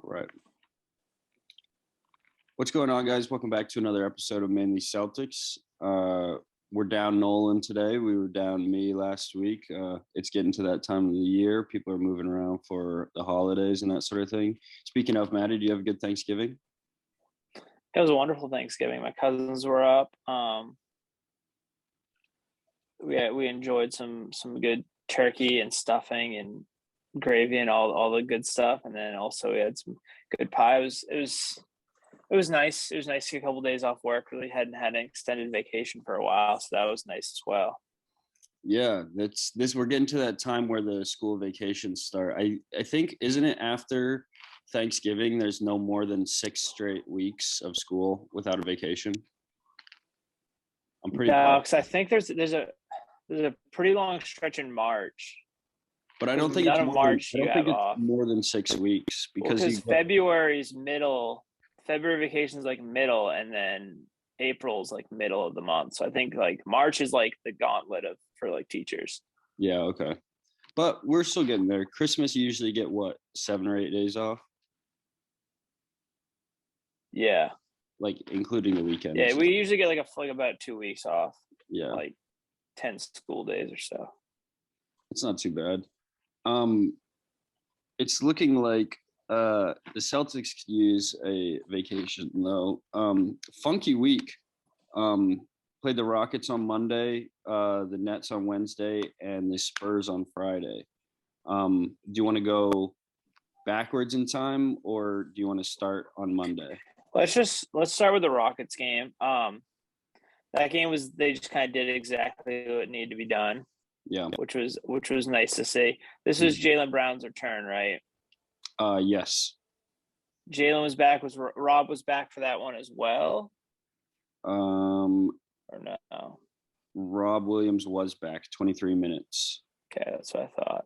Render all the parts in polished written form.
All right. What's going on, guys? Welcome back to another episode of Mainly Celtics. We're down Nolan today. We were down me last week. It's getting to that time of the year. People are moving around for the holidays and that sort of thing. Speaking of, Maddie, do you have a good Thanksgiving? It was a wonderful Thanksgiving. My cousins were up. We enjoyed some good turkey and stuffing and gravy and all the good stuff, and then also we had some good pie. It was nice. It was nice to get a couple of days off work. Really hadn't had an extended vacation for a while, so that was nice as well. Yeah, we're getting to that time where the school vacations start. I think, isn't it after Thanksgiving there's no more than 6 straight weeks of school without a vacation? I'm pretty because I think there's a pretty long stretch in March. But I don't think it's more than 6 weeks because February's middle. February vacation's like middle, and then April's like middle of the month. So I think like March is like the gauntlet for like teachers. Yeah, okay. But we're still getting there. Christmas, you usually get what, 7 or 8 days off? Yeah. Like including the weekends. Yeah, we usually get like about 2 weeks off. Yeah. Like 10 school days or so. It's not too bad. It's looking like the Celtics could use a vacation though. Funky week. Played the Rockets on Monday, the Nets on Wednesday, and the Spurs on Friday. Do you want to go backwards in time, or do you want to start on Monday? Let's start with the Rockets game. That game they just kind of did exactly what needed to be done. Yeah, which was nice to see. This was Jaylen Brown's return, right? Yes. Jaylen was back. Rob was back for that one as well? Or no? Rob Williams was back 23 minutes. Okay, that's what I thought.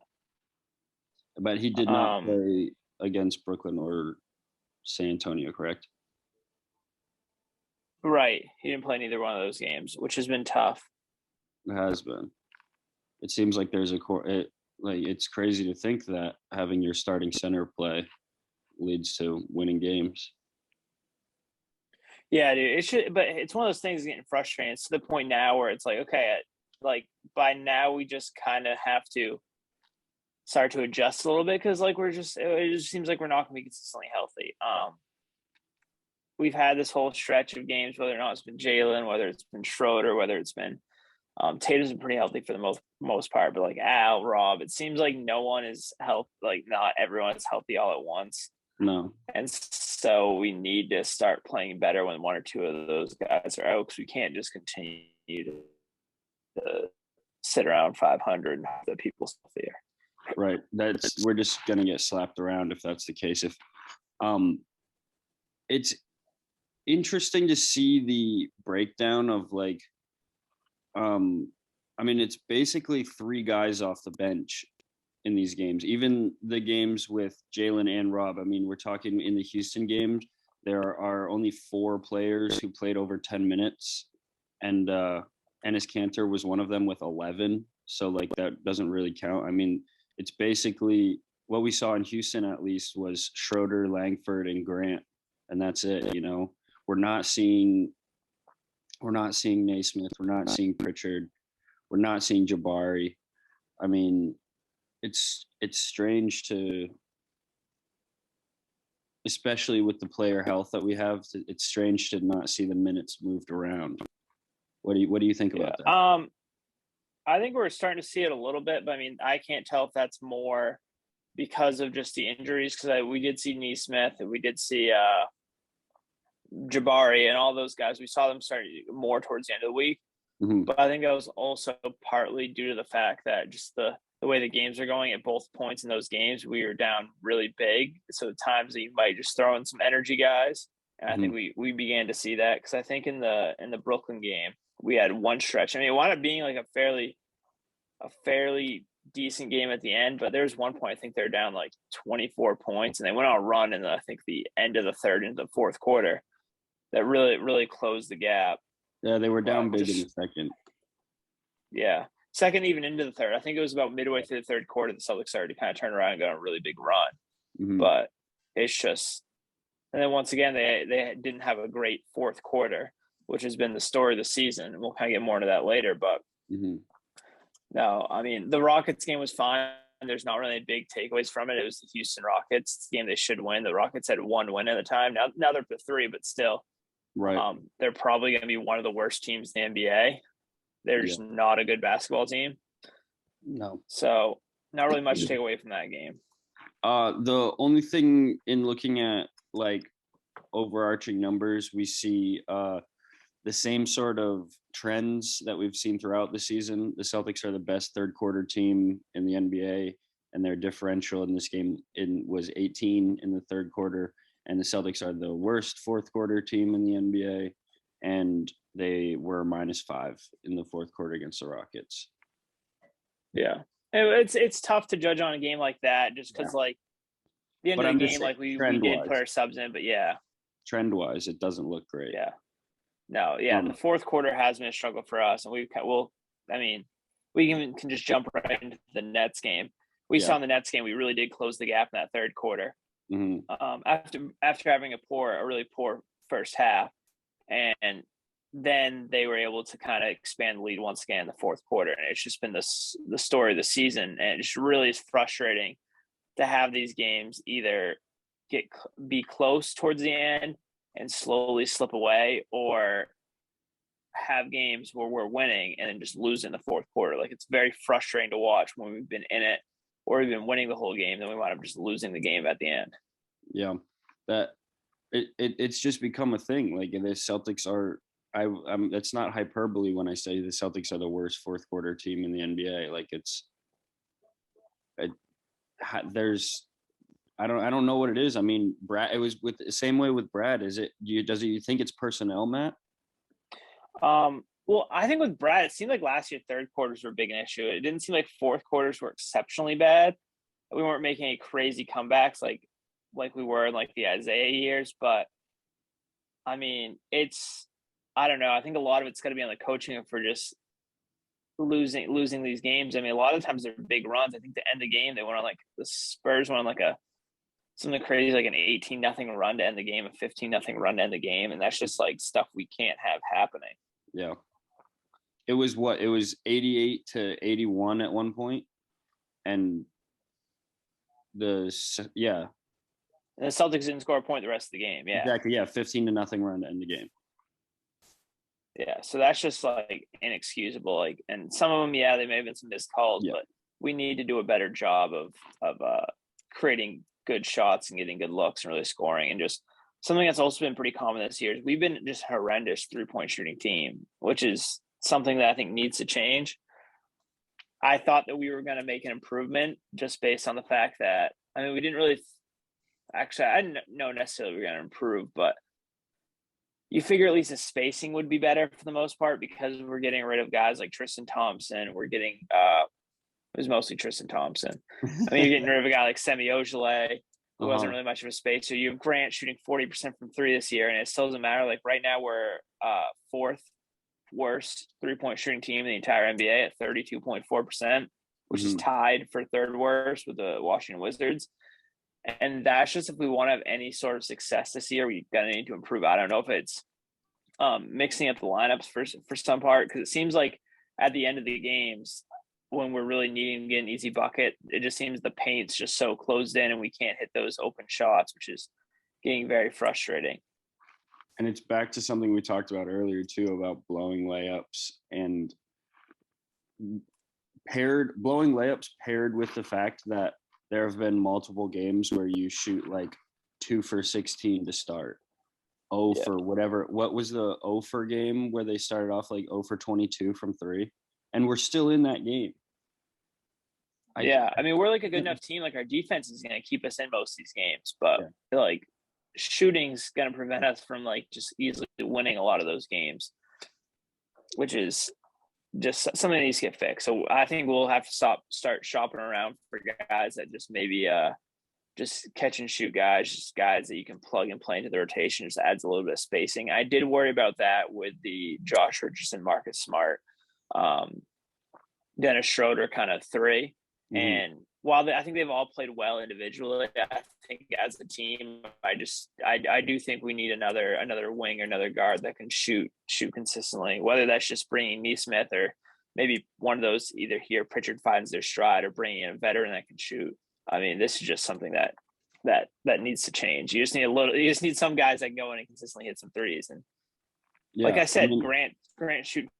But he did not play against Brooklyn or San Antonio, correct? Right. He didn't play neither one of those games, which has been tough. It has been. It seems like there's it's crazy to think that having your starting center play leads to winning games. Yeah, dude, it should, but it's one of those things getting frustrating. It's to the point now where it's like, okay, like by now we just kind of have to start to adjust a little bit because like it just seems like we're not going to be consistently healthy. We've had this whole stretch of games, whether or not it's been Jaylen, whether it's been Schroeder, whether it's been Tatum's been pretty healthy for the most part, but like Al, Rob, it seems like no one is healthy. Like not everyone is healthy all at once. No. And so we need to start playing better when one or two of those guys are out because we can't just continue to sit around 500 and have the people healthier. Right. We're just gonna get slapped around if that's the case. If it's interesting to see the breakdown of like I mean, it's basically 3 guys off the bench in these games. Even the games with Jaylen and Rob. I mean, we're talking in the Houston games, there are only 4 players who played over 10 minutes, and Enes Kanter was one of them with 11. So like that doesn't really count. I mean, it's basically what we saw in Houston at least was Schroeder, Langford, and Grant, and that's it. You know, we're not seeing Naismith. We're not seeing Pritchard. We're not seeing Jabari. I mean, it's strange to, especially with the player health that we have, it's strange to not see the minutes moved around. What do you think about that? I think we're starting to see it a little bit, but I mean, I can't tell if that's more because of just the injuries, because we did see Naismith and we did see Jabari and all those guys. We saw them start more towards the end of the week. Mm-hmm. But I think that was also partly due to the fact that just the way the games are going at both points in those games, we were down really big. So at times that you might just throw in some energy guys. And I think we began to see that because I think in the Brooklyn game, we had one stretch. I mean, it wound up being like a fairly decent game at the end, but there's one point I think they're down like 24 points, and they went on a run in I think the end of the third into the fourth quarter that really closed the gap. Yeah, they were down big in the second. Yeah, second even into the third. I think it was about midway through the third quarter the Celtics started to kind of turn around and go on a really big run. Mm-hmm. But it's just, and then once again, they didn't have a great fourth quarter, which has been the story of the season. We'll kind of get more into that later, but no, I mean, the Rockets game was fine. There's not really big takeaways from it. It was the Houston Rockets game they should win. The Rockets had one win at the time. Now they're up to 3, but still, Right. They're probably going to be one of the worst teams in the NBA. They're just not a good basketball team. No. So not really much to take away from that game. The only thing in looking at like overarching numbers, we see the same sort of trends that we've seen throughout the season. The Celtics are the best third quarter team in the NBA, and their differential in this game was 18 in the third quarter. And the Celtics are the worst fourth quarter team in the NBA, and they were -5 in the fourth quarter against the Rockets. Yeah, it's tough to judge on a game like that just because like the end of the game, like we did put our subs in, but trend wise, it doesn't look great. Yeah, no, the fourth quarter has been a struggle for us, and we can just jump right into the Nets game. We saw in the Nets game we really did close the gap in that third quarter. After having a really poor first half, and then they were able to kind of expand the lead once again in the fourth quarter, and it's just been the story of the season, and it just really is frustrating to have these games either be close towards the end and slowly slip away, or have games where we're winning and then just lose in the fourth quarter. Like, it's very frustrating to watch when we've been in it or we've been winning the whole game, then we wind up just losing the game at the end. Yeah, it's just become a thing. Like, the Celtics are. That's not hyperbole when I say the Celtics are the worst fourth quarter team in the NBA. Like, I don't know what it is. I mean, Brad. It was with the same way with Brad. Is it? Does you think it's personnel, Matt? Well, I think with Brad, it seemed like last year third quarters were a big issue. It didn't seem like fourth quarters were exceptionally bad. We weren't making any crazy comebacks like we were in like the Isaiah years. But I mean, I don't know. I think a lot of it's going to be on the coaching for just losing these games. I mean, a lot of times they're big runs. I think to end the game, they went on like the Spurs went on like something crazy, like an 18-0 run to end the game, a 15-0 run to end the game. And that's just like stuff we can't have happening. Yeah. It was 88-81 at one point. And the Celtics didn't score a point the rest of the game. Yeah. Exactly. Yeah. 15-0 run to end the game. Yeah. So that's just like inexcusable. Like, and some of them, they may have been some missed calls, but we need to do a better job of creating good shots and getting good looks and really scoring. And just something that's also been pretty common this year is we've been just a horrendous 3-point shooting team, which is something that I think needs to change. I thought that we were going to make an improvement just based on the fact that, I mean, we didn't really actually, I didn't know necessarily we were going to improve, but you figure at least the spacing would be better for the most part because we're getting rid of guys like Tristan Thompson. We're getting, it was mostly Tristan Thompson. I mean, you're getting rid of a guy like Semi Ojeleye, who wasn't really much of a spacer. You have Grant shooting 40% from three this year, and it still doesn't matter. Like, right now, we're fourth worst 3-point shooting team in the entire NBA at 32.4%, which is tied for third worst with the Washington Wizards. And that's just if we want to have any sort of success this year, we're going to need to improve. I don't know if it's mixing up the lineups for some part, because it seems like at the end of the games, when we're really needing to get an easy bucket, it just seems the paint's just so closed in and we can't hit those open shots, which is getting very frustrating. And it's back to something we talked about earlier too, about blowing layups and blowing layups paired with the fact that there have been multiple games where you shoot like 2 for 16 to start. For whatever. What was the 0 for game where they started off like 0 for 22 from 3? And we're still in that game. I mean, we're like a good enough team. Like, our defense is going to keep us in most of these games, but like shooting's going to prevent us from like just easily winning a lot of those games, which is just something that needs to get fixed. So I think we'll have to start shopping around for guys that just maybe just catch and shoot guys, just guys that you can plug and play into the rotation. Just adds a little bit of spacing. I did worry about that with the Josh Richardson, Marcus Smart, Dennis Schroeder kind of 3. And while I think they've all played well individually, I think as a team, I do think we need another wing or another guard that can shoot consistently. Whether that's just bringing Neesmith or maybe one of those either here Pritchard finds their stride or bringing in a veteran that can shoot. I mean, this is just something that needs to change. You just need some guys that go in and consistently hit some threes. And like I said, Grant shooting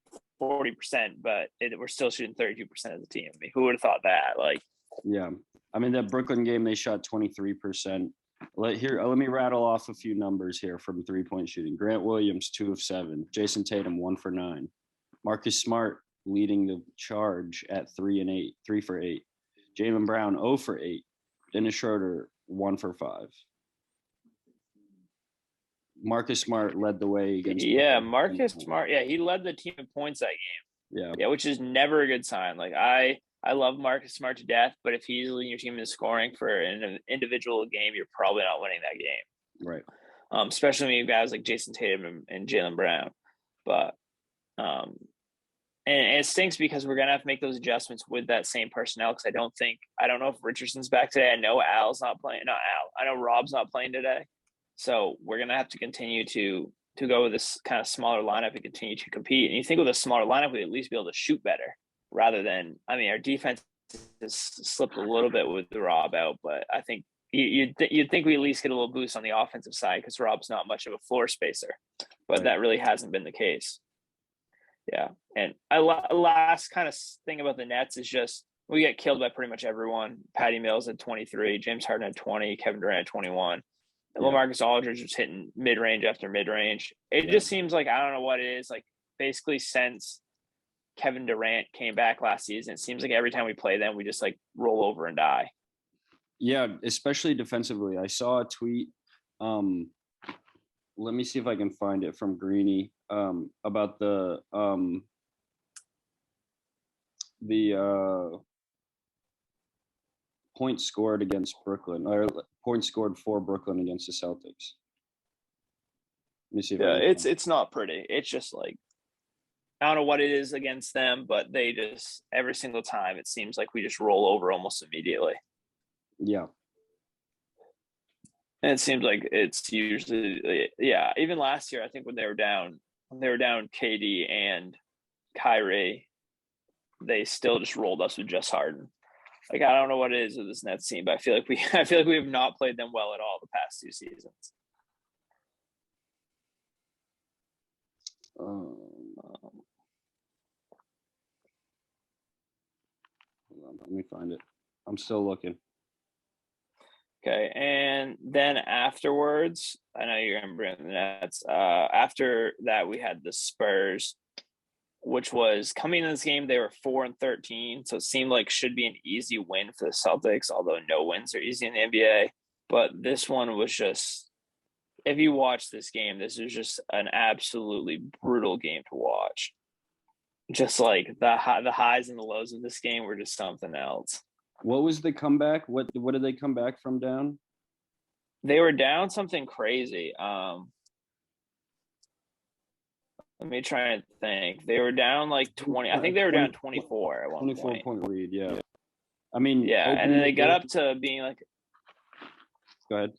40%, but we're still shooting 32% as a team. I mean, who would have thought that? Like, yeah, I mean that Brooklyn game they shot 23%. Let me rattle off a few numbers here from 3-point shooting. Grant Williams 2 of 7, Jason Tatum 1 for 9, Marcus Smart leading the charge at 3 for 8, Jaylen Brown 0 for 8, Dennis Schroeder 1 for 5. Marcus Smart led the way against. Yeah, Marcus Smart. Yeah, he led the team in points that game. Yeah, which is never a good sign. Like I love Marcus Smart to death, but if he's leading your team in scoring for an individual game, you're probably not winning that game. Right. Especially when you have guys like Jason Tatum and Jaylen Brown. But and it stinks because we're gonna have to make those adjustments with that same personnel because I don't know if Richardson's back today. I know Al's not playing. Not Al. I know Rob's not playing today. So we're gonna have to continue to go with this kind of smaller lineup and continue to compete. And you think with a smaller lineup, we'd at least be able to shoot better. Rather than, I mean, our defense has slipped a little bit with the Rob out, but I think you'd think we at least get a little boost on the offensive side because Rob's not much of a floor spacer, but that really hasn't been the case. Yeah, and last kind of thing about the Nets is just we get killed by pretty much everyone. Patty Mills at 23, James Harden at 20, Kevin Durant at 21. And LaMarcus Aldridge was hitting mid-range after mid-range. It just seems like, I don't know what it is, like basically since Kevin Durant came back last season, it seems like every time we play them, we just like roll over and die. Yeah, especially defensively. I saw a tweet. Let me see if I can find it from Greeny about the points scored against Brooklyn, or points scored for Brooklyn against the Celtics. Let me see. It's not pretty. It's just like, I don't know what it is against them, but they just, every single time, it seems like we just roll over almost immediately. Yeah. And it seems like it's usually, even last year, I think when they were down KD and Kyrie, they still just rolled us with just Harden. Like, I don't know what it is with this Nets team, but I feel like we have not played them well at all the past 2 seasons. Let me find it. I'm still looking. Okay, and then afterwards, I know you're going to bring the Nets. After that, we had the Spurs, which was coming in this game. They were 4-13, so it seemed like should be an easy win for the Celtics. Although no wins are easy in the NBA, but this one was just. If you watch this game, this is just an absolutely brutal game to watch. Just like the highs and the lows of this game were just something else. What was the comeback? What did they come back from down? They were down something crazy. Let me try and think. They were down like 20. I think they were down 24 at one 24 point lead, yeah. I mean, yeah, and then they got up to being like. Go ahead.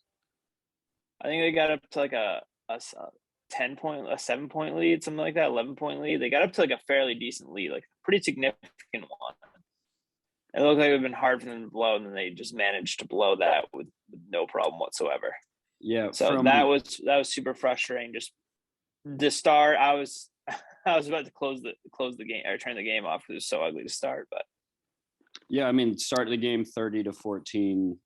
I think they got up to like a 7-point lead, something like that, 11-point lead. They got up to like a fairly decent lead, like a pretty significant one. It looked like it would have been hard for them to blow, and then they just managed to blow that with no problem whatsoever. Yeah. So that was super frustrating. Just the start, I was about to close the game or turn the game off because it was so ugly to start. But yeah, I mean, start the game 30-14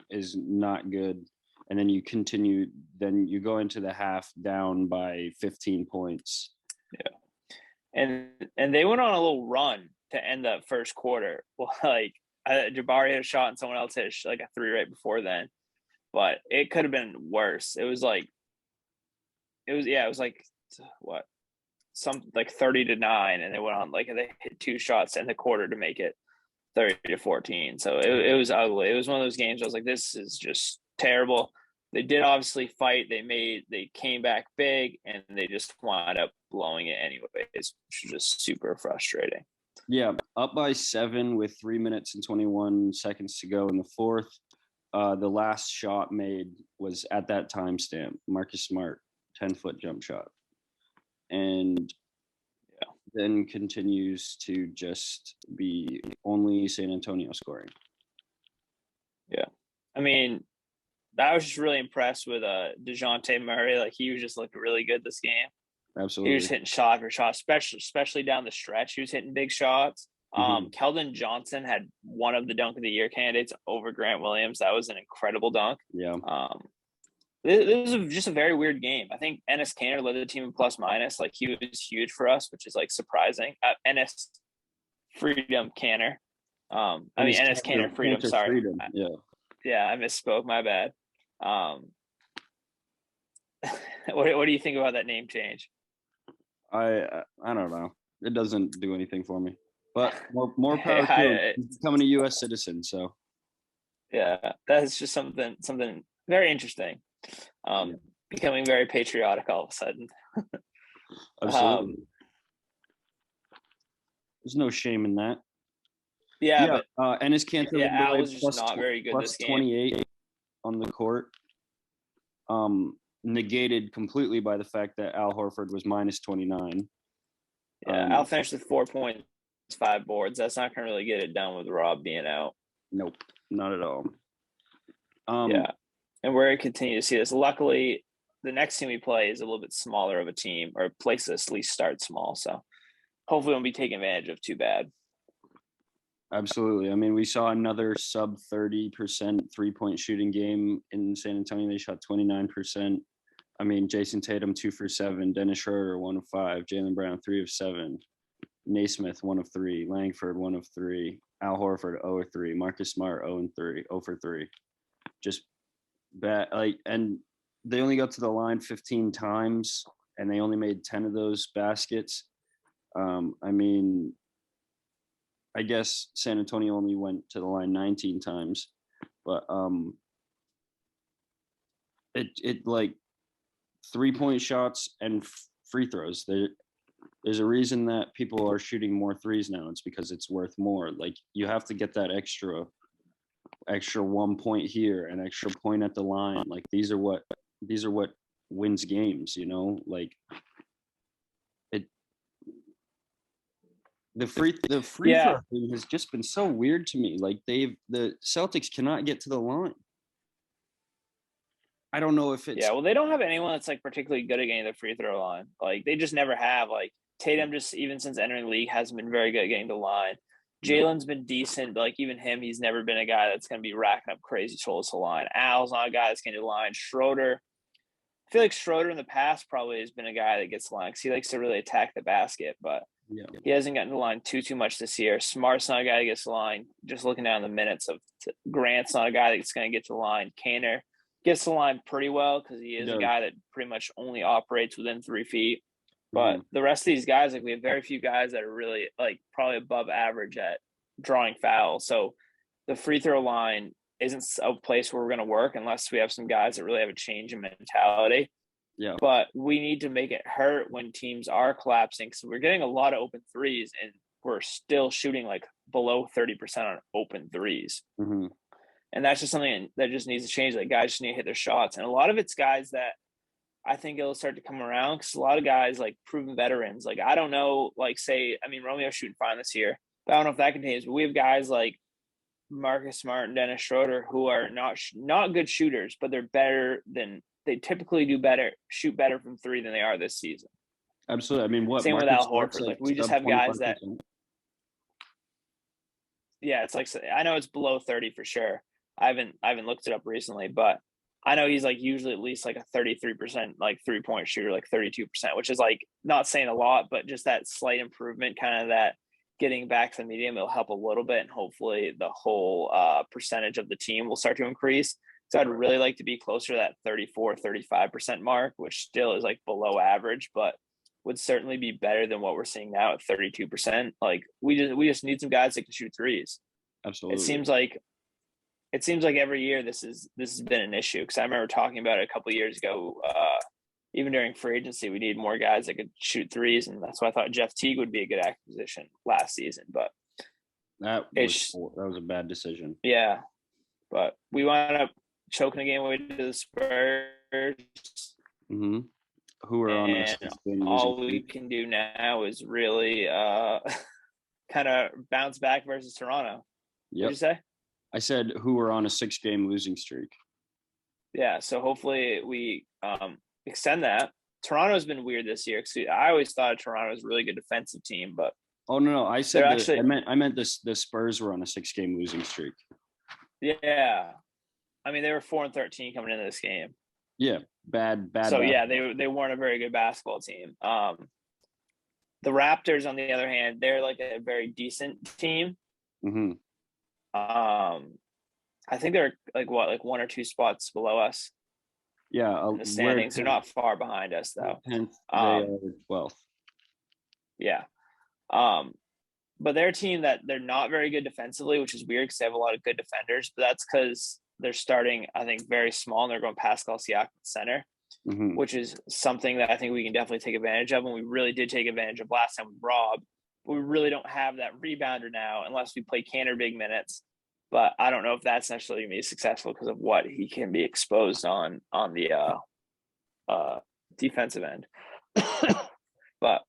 is not good. And then you continue, then you go into the half down by 15 points. Yeah. And they went on a little run to end that first quarter. Well, like Jabari hit a shot and someone else hit like a 3 right before then. But it could have been worse. It was like what? Something like 30-9, and they went on like they hit 2 shots in the quarter to make it 30-14. So it was ugly. It was one of those games I was like, this is just terrible. They did obviously fight. They came back big, and they just wound up blowing it anyways, which was just super frustrating. Yeah, up by 7 with 3 minutes and 21 seconds to go in the fourth. The last shot made was at that timestamp. Marcus Smart, 10-foot jump shot. And then continues to just be only San Antonio scoring. Yeah. I mean, I was just really impressed with DeJounte Murray. Like, he was just looking really good this game. Absolutely. He was hitting shot for shot, especially down the stretch. He was hitting big shots. Keldon Johnson had one of the dunk of the year candidates over Grant Williams. That was an incredible dunk. Yeah. This was just a very weird game. I think Enes Kanter led the team in plus minus. Like, he was huge for us, which is like surprising. Enes Freedom Kanter. Enes Kanter Freedom. Sorry. Freedom. Yeah, I misspoke. My bad. What do you think about that name change? I don't know. It doesn't do anything for me. But more power to him. He's becoming a U.S. citizen, so. Yeah, that's just something very interesting. Becoming very patriotic all of a sudden. Absolutely. There's no shame in that. Yeah, but Enes Kanter Al was just not very good this game. 28 on the court. Negated completely by the fact that Al Horford was minus 29. Yeah, Al finished with 4 points, 5 boards. That's not going to really get it done with Rob being out. Nope, not at all. Yeah, and we're going to continue to see this. Luckily, the next team we play is a little bit smaller of a team, or place at least start small. So hopefully we won't be taken advantage of too bad. Absolutely. I mean, we saw another sub 30% three-point shooting game in San Antonio. They shot 29%. I mean, Jason Tatum, 2 for 7. Dennis Schroeder, 1 of 5. Jaylen Brown, 3 of 7. Naismith, 1 of 3. Langford, 1 of 3. Al Horford, 0 of 3. Marcus Smart, 0 for 3. Just bad. And they only got to the line 15 times, and they only made 10 of those baskets. I mean, I guess San Antonio only went to the line 19 times, but it like 3-point shots and free throws. There's a reason that people are shooting more threes now. It's because it's worth more. Like, you have to get that extra 1 point here, an extra point at the line. Like, these are what wins games, you know? Like, the free throw thing has just been so weird to me. Like, the Celtics cannot get to the line. I don't know if it's well, they don't have anyone that's like particularly good at getting the free throw line. Like, they just never have. Like, Tatum just, even since entering the league, hasn't been very good at getting the line. Jaylen's been decent, but like, even him, he's never been a guy that's going to be racking up crazy totals to the line. Al's not a guy that's getting to the line. Schroeder, I feel like Schroeder in the past probably has been a guy that gets the line because he likes to really attack the basket, but he hasn't gotten to the line too much this year. Smart's not a guy that gets the line. Just looking down the minutes of Grant's not a guy that's going to get to the line. Kanter gets the line pretty well because he is a guy that pretty much only operates within 3 feet. But the rest of these guys, like, we have very few guys that are really like probably above average at drawing fouls. So the free throw line isn't a place where we're going to work unless we have some guys that really have a change in mentality. Yeah. But we need to make it hurt when teams are collapsing. So we're getting a lot of open threes and we're still shooting like below 30% on open threes. Mm-hmm. And that's just something that just needs to change. Like, guys just need to hit their shots. And a lot of it's guys that I think it'll start to come around because a lot of guys, like proven veterans, like, I don't know, like, Romeo's shooting fine this year, but I don't know if that continues. But we have guys like Marcus Smart and Dennis Schroeder who are not good shooters, but they typically shoot better from 3 than they are this season. Absolutely. I mean, same with Al Horford. Like, we just have guys that, it's like, I know it's below 30 for sure. I haven't looked it up recently, but I know he's like usually at least like a 33% like 3-point shooter, like 32%, which is like not saying a lot, but just that slight improvement, kind of that getting back to the medium, it'll help a little bit. And hopefully the whole percentage of the team will start to increase. So I'd really like to be closer to that 34-35% mark, which still is like below average, but would certainly be better than what we're seeing now at 32%. Like, we just need some guys that can shoot threes. Absolutely. It seems like every year this has been an issue, because I remember talking about it a couple of years ago. even during free agency, we need more guys that could shoot threes, and that's why I thought Jeff Teague would be a good acquisition last season. But that was a bad decision. Yeah, but we wound up choking the game away to the Spurs. Mm-hmm. Who are on and all we can do now is really kind of bounce back versus Toronto. Yep. What'd you say? I said who are on a 6-game losing streak. Yeah, so hopefully we extend that. Toronto's been weird this year. I always thought Toronto was a really good defensive team, but no, I said I meant the Spurs were on a 6-game losing streak. Yeah, I mean they were 4-13 coming into this game. Yeah, bad. So yeah, they weren't a very good basketball team. The Raptors, on the other hand, they're like a very decent team. Mm-hmm. I think they're like 1 or 2 spots below us. Yeah, in the standings. They're not far behind us though. 10th, they are 12th. Yeah. But they're a team that they're not very good defensively, which is weird because they have a lot of good defenders. But that's because they're starting, I think, very small, and they're going Pascal Siakam center, mm-hmm. which is something that I think we can definitely take advantage of. And we really did take advantage of last time with Rob. But we really don't have that rebounder now unless we play Cantor big minutes. But I don't know if that's necessarily going to be successful because of what he can be exposed on the defensive end. But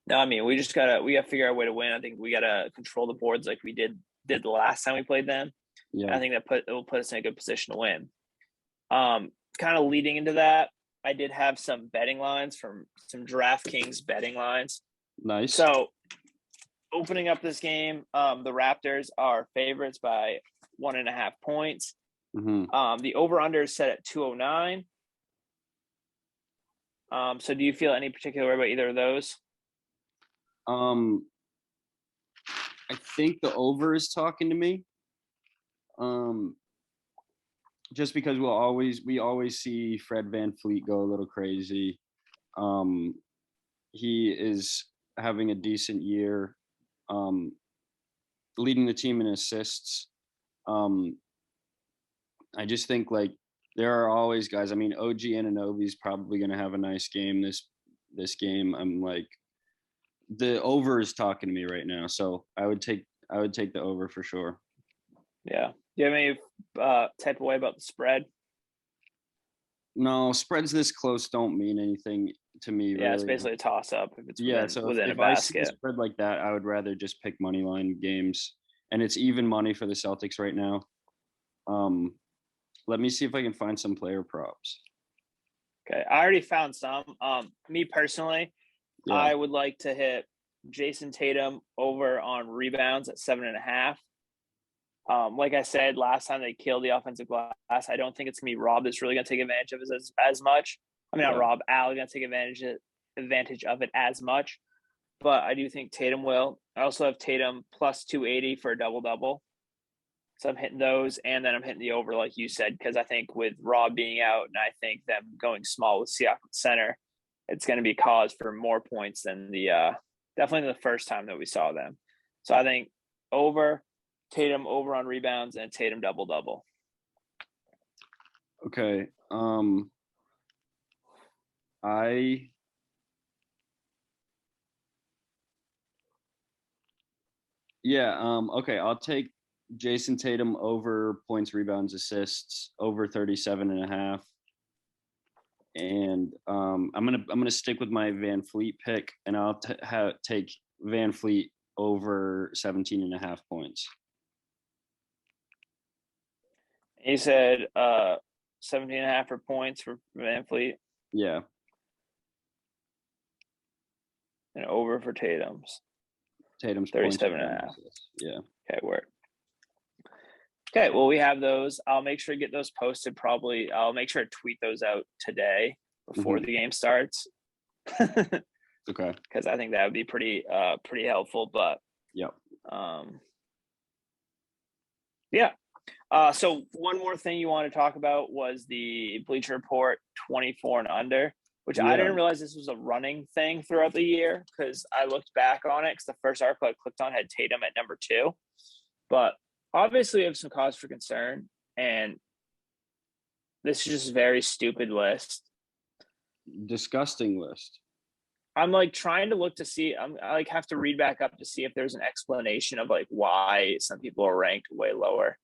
no, I mean, we gotta figure out a way to win. I think we gotta control the boards like we did the last time we played them. Yeah. I think it will put us in a good position to win. Kind of leading into that, I did have some betting lines from some DraftKings betting lines. Nice. So opening up this game, the Raptors are favorites by 1.5 points. Mm-hmm. The over-under is set at 209. So do you feel any particular way about either of those? I think the over is talking to me. Just because we always see Fred VanVleet go a little crazy. He is having a decent year, leading the team in assists. I just think like there are always guys. I mean, OG Anunoby is probably going to have a nice game this game. I'm like, the over is talking to me right now, so I would take the over for sure. Yeah. Do you have any type of way about the spread? No, spreads this close don't mean anything to me. Yeah, really. It's basically a toss up if it's within a basket. I see a spread like that, I would rather just pick money line games, and it's even money for the Celtics right now. Let me see if I can find some player props. Okay, I already found some. Me personally, yeah. I would like to hit Jason Tatum over on rebounds at 7.5. Like I said, last time they killed the offensive glass. I don't think it's going to be Rob that's really going to take advantage of it as much. I mean, not Rob, Al going to take advantage of it as much. But I do think Tatum will. I also have Tatum plus 280 for a double-double. So I'm hitting those, and then I'm hitting the over, like you said, because I think with Rob being out and I think them going small with Siakam center, it's going to be cause for more points than definitely the first time that we saw them. So I think over, Tatum over on rebounds, and Tatum double-double. Okay. Okay, I'll take Jason Tatum over points, rebounds, assists, over 37.5. And I'm gonna stick with my VanVleet pick, and I'll take VanVleet over 17.5 points. He said 17.5 for points for VanVleet. Yeah. And over for Tatum's 37.5. Yeah. Okay, work. Okay, well, we have those. I'll make sure to get those posted. Probably, I'll make sure to tweet those out today before the game starts. Okay. Because I think that would be pretty helpful. But yep. Yeah. So one more thing you want to talk about was the Bleacher Report 24 and under, which I didn't realize this was a running thing throughout the year because I looked back on it because the first article I clicked on had Tatum at number 2. But obviously we have some cause for concern, and this is just a very stupid list. disgusting list. I'm like trying to look to see. I like have to read back up to see if there's an explanation of like why some people are ranked way lower.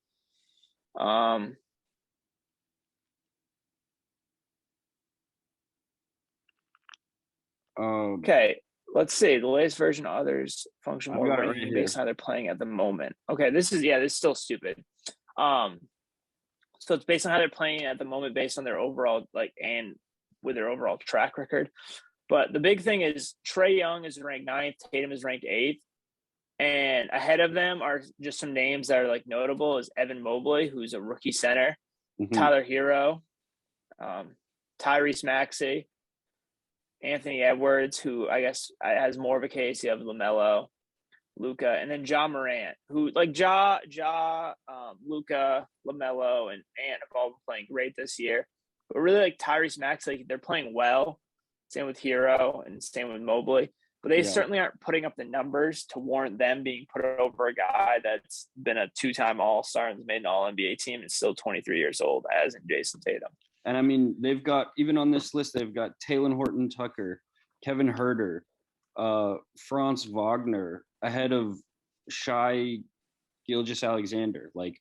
Okay, let's see. The latest version of others function more ranking based on how they're playing at the moment. Okay, this is still stupid. So it's based on how they're playing at the moment, based on their overall and with their overall track record. But the big thing is Trae Young is ranked 9th, Tatum is ranked 8th, and ahead of them are just some names that are like notable is Evan Mobley, who's a rookie center, Tyler Hero, Tyrese Maxey, Anthony Edwards, who I guess has more of a case. You have LaMelo, Luka, and then Ja Morant, who like Luka, LaMelo, and Ant have all been playing great this year. But really, like Tyrese Maxey, they're playing well. Same with Hero and same with Mobley. But they certainly aren't putting up the numbers to warrant them being put over a guy that's been a 2-time All-Star and made an All-NBA team and still 23 years old, as in Jason Tatum. And I mean, they've got, even on this list, they've got Talen Horton-Tucker, Kevin Huerter, Franz Wagner, ahead of Shai Gilgeous-Alexander, like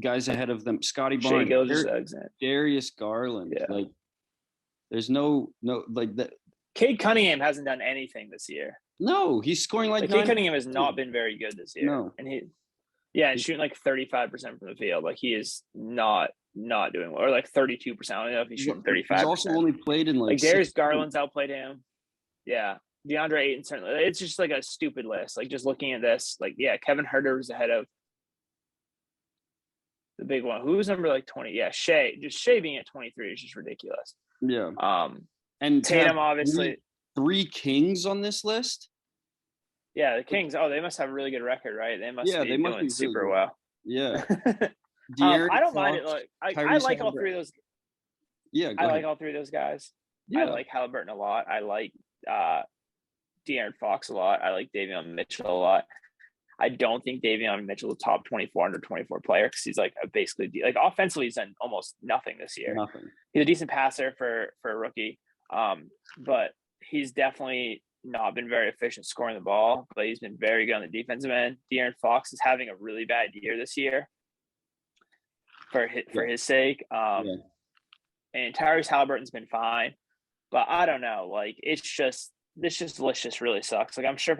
guys ahead of them, Scotty Barnes, Darius Garland, like there's no like that. Cade Cunningham hasn't done anything this year. No, he's scoring like Cade Cunningham has not been very good this year. No, and he's shooting like 35% from the field. Like he is not doing well, or like 32%. I don't know if he's shooting 35%. He's also only played in like Darius Garland's outplayed him. Yeah. DeAndre Ayton, certainly. It's just like a stupid list. Like just looking at this, like, Kevin Huerter was ahead of the big one. Who's number like 20? Yeah, Shea. Just Shea being at 23 is just ridiculous. Yeah. And Tatum, obviously. Three Kings on this list? Yeah, the Kings. Oh, they must have a really good record, right? They must be doing super really well. Yeah. I don't mind it. Like I like all three of those. Yeah, I like all three of those guys. Yeah. I like Halliburton a lot. I like De'Aaron Fox a lot. I like Davion Mitchell a lot. I don't think Davion Mitchell is a top 24 under 24 player because he's like basically like offensively he's done almost nothing this year. He's a decent passer for a rookie, but he's definitely not been very efficient scoring the ball. But he's been very good on the defensive end. De'Aaron Fox is having a really bad year this year for his sake. And Tyrese Halliburton's been fine, but I don't know. Like this list just really sucks. Like I'm sure if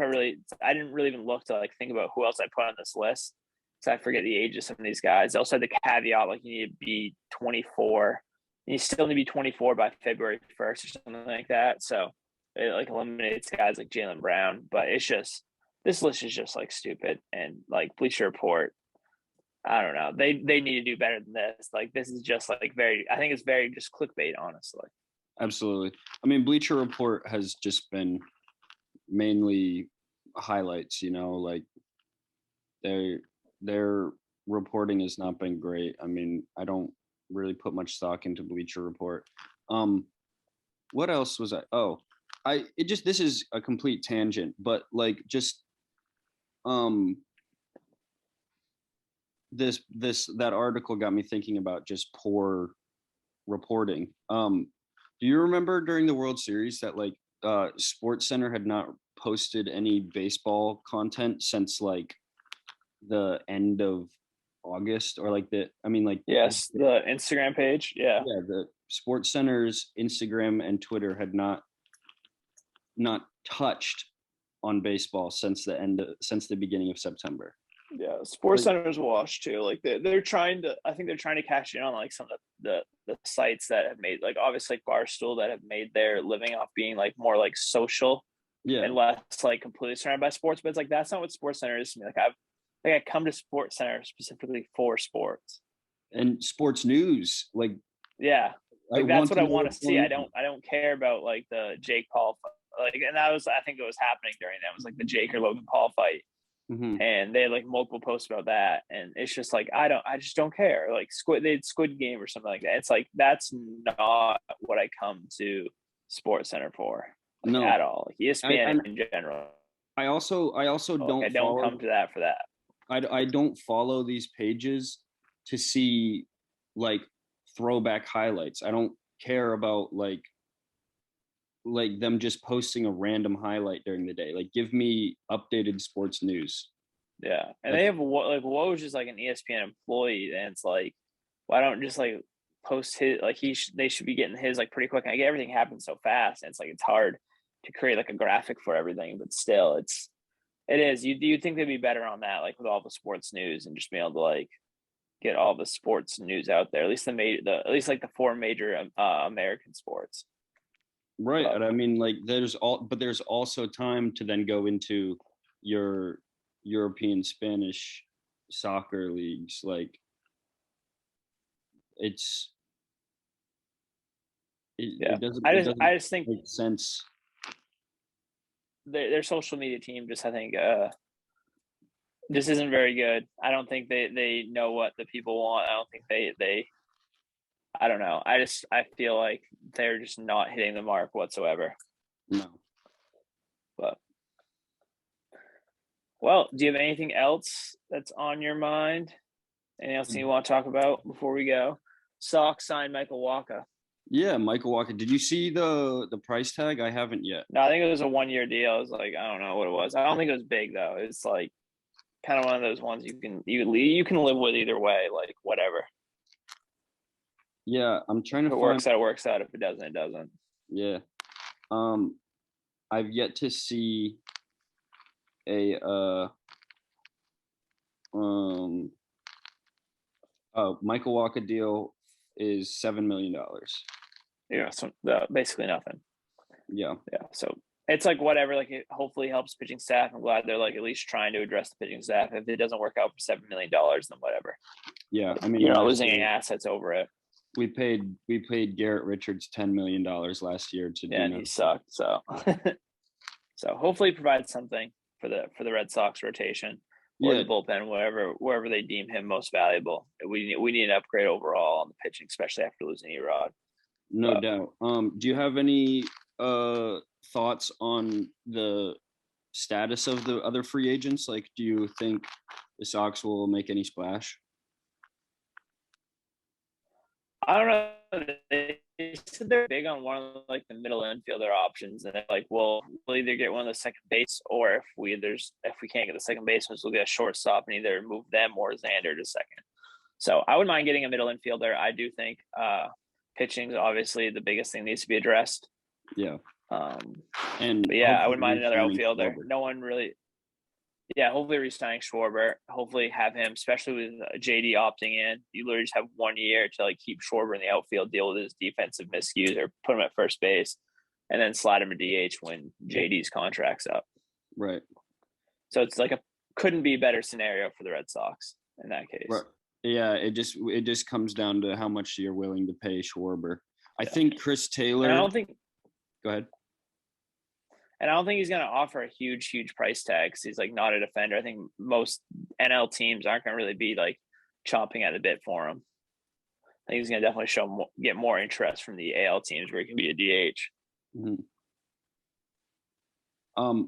I didn't really even look to like think about who else I put on this list. So I forget the age of some of these guys. They also had the caveat like you need to be 24. And you still need to be 24 by February 1st or something like that. So it like eliminates guys like Jaylen Brown. But it's just this list is just like stupid. And like Bleacher Report, I don't know. They need to do better than this. Like this is just like I think it's very just clickbait, honestly. Absolutely. I mean, Bleacher Report has just been mainly highlights, like their reporting has not been great. I mean, I don't really put much stock into Bleacher Report. What else was this is a complete tangent, but like just that article got me thinking about just poor reporting. Do you remember during the World Series that like SportsCenter had not posted any baseball content since like the end of August or like the Instagram page. Yeah, the SportsCenter's Instagram and Twitter had not touched on baseball since the beginning of September. Yeah, SportsCenter's washed too. Like they're trying to. I think they're trying to cash in on like some of the sites that have made like obviously like Barstool that have made their living off being like more like social, and less like completely surrounded by sports. But it's like that's not what SportsCenter is to me. Like I come to SportsCenter specifically for sports and sports news. Like like that's what I want to see. I don't care about like the Jake Paul like, and I think it was happening during that. It was like the Jake or Logan Paul fight. Mm-hmm. And they had like multiple posts about that, and it's just like I just don't care. Like they had Squid Game or something like that. It's like that's not what I come to SportsCenter for, like, at all. Like ESPN in general. I also don't come to that for that. I don't follow these pages to see like throwback highlights. I don't care about like like them just posting a random highlight during the day. Like, give me updated sports news. Yeah, and they have like Woj is like an ESPN employee, and it's like, why don't just like post his like they should be getting his like pretty quick. And I get everything happens so fast, and it's like it's hard to create like a graphic for everything, but still, it is. You think they'd be better on that, like with all the sports news and just being able to like get all the sports news out there, at least at least like the four major American sports. Right. And I mean, like, there's also time to then go into your European Spanish soccer leagues. Like, it doesn't I just think make sense. Their social media team just, I think, this isn't very good. I don't think they know what the people want. I don't think they I don't know. I feel like they're just not hitting the mark whatsoever. No. But well, do you have anything else that's on your mind? Anything else you want to talk about before we go? Sox signed Michael Wacha. Yeah, Michael Wacha. Did you see the price tag? I haven't yet. No, I think it was a 1-year deal. I was like, I don't know what it was. I don't think it was big though. It's like kind of one of those ones you can live with either way, like whatever. Yeah, I'm trying to if it works out, it works out. If it doesn't, it doesn't. Yeah. I've yet to see a Michael Wacha deal is $7 million. Yeah, so basically nothing. Yeah. So it's like whatever. Like it hopefully helps pitching staff. I'm glad they're like at least trying to address the pitching staff. If it doesn't work out for $7 million, then whatever. Yeah, I mean, you're not losing any assets over it. We paid Garrett Richards $10 million last year to and he sucked. So so hopefully provide something for the Red Sox rotation or the bullpen, wherever they deem him most valuable. We need an upgrade overall on the pitching, especially after losing Erod. No doubt. Do you have any thoughts on the status of the other free agents? Like, do you think the Sox will make any splash? I don't know. They said they're big on one of like the middle infielder options, and they're like, we'll either get one of the second base, or if we can't get the second baseman, we'll get a shortstop and either move them or Xander to second. So I wouldn't mind getting a middle infielder. I do think pitching is obviously the biggest thing that needs to be addressed. Yeah. I wouldn't mind another outfielder. Schwarber. No one really. Yeah, hopefully re-signing Schwarber. Hopefully have him, especially with JD opting in. You literally just have 1 year to like keep Schwarber in the outfield, deal with his defensive miscues, or put him at first base, and then slide him to DH when JD's contract's up. Right. So it's like couldn't be a better scenario for the Red Sox in that case. Right. Yeah, it just comes down to how much you're willing to pay Schwarber. I think Chris Taylor. And I don't think. Go ahead. And I don't think he's going to offer a huge price tag because he's like not a defender. I think most NL teams aren't going to really be like chomping at the bit for him. I think he's going to definitely get more interest from the AL teams where he can be a DH. Mm-hmm.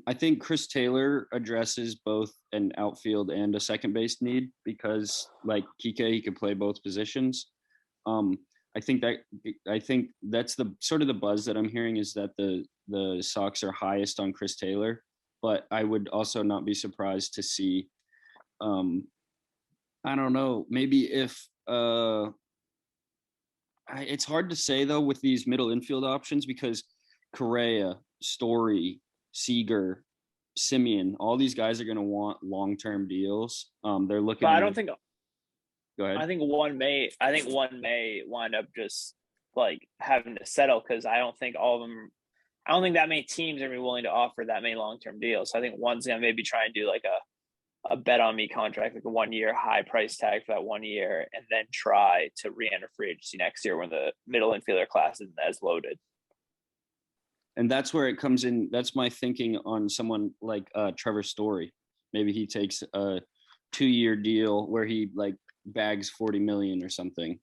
I think Chris Taylor addresses both an outfield and a second base need because, like Kike, he could play both positions. I think that's the sort of the buzz that I'm hearing is that the Sox are highest on Chris Taylor, but I would also not be surprised to see, I don't know, maybe if it's hard to say though with these middle infield options because Correa, Story, Seager, Simeon, all these guys are going to want long-term deals. They're looking. But I don't think. Go ahead. I think one may wind up just like having to settle because I don't think that many teams are gonna be willing to offer that many long-term deals. So I think one's gonna maybe try and do like a bet on me contract, like a 1 year high price tag for that 1 year, and then try to re-enter free agency next year when the middle infielder class isn't as loaded. And that's where it comes in. That's my thinking on someone like Trevor Story. Maybe he takes a 2-year deal where he like bags 40 million or something,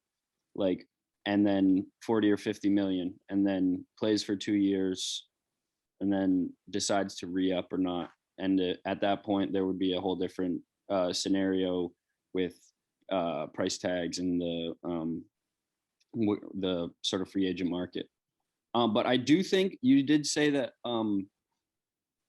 like, and then 40 or 50 million, and then plays for 2 years, and then decides to re-up or not. And at that point, there would be a whole different scenario with price tags and the sort of free agent market. But I do think you did say that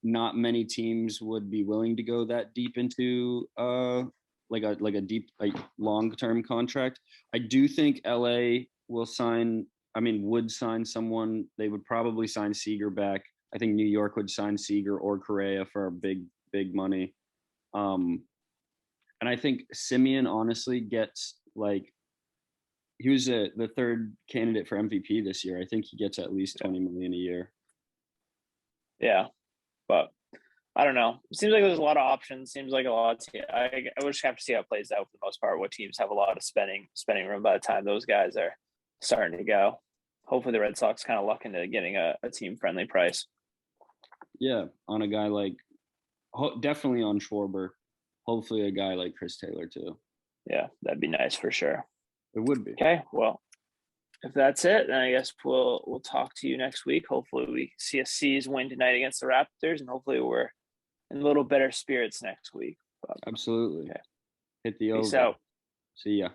not many teams would be willing to go that deep into like a deep long-term contract. I do think LA would sign someone. They would probably sign Seager back. I think New York would sign Seager or Correa for big money. And I think Simeon honestly gets like, he was the third candidate for MVP this year. I think he gets at least 20 million a year. Yeah, but I don't know. It seems like there's a lot of options. Seems like a lot. I would just have to see how it plays out for the most part. What teams have a lot of spending room by the time those guys are starting to go. Hopefully, the Red Sox kind of luck into getting a team friendly price. Yeah, on a guy like definitely on Schwarber. Hopefully, a guy like Chris Taylor too. Yeah, that'd be nice for sure. It would be. Okay, well, if that's it, then I guess we'll talk to you next week. Hopefully, we see a C's win tonight against the Raptors, and hopefully, we're in a little better spirits next week. Absolutely. Okay. Hit the over. Peace out. See ya.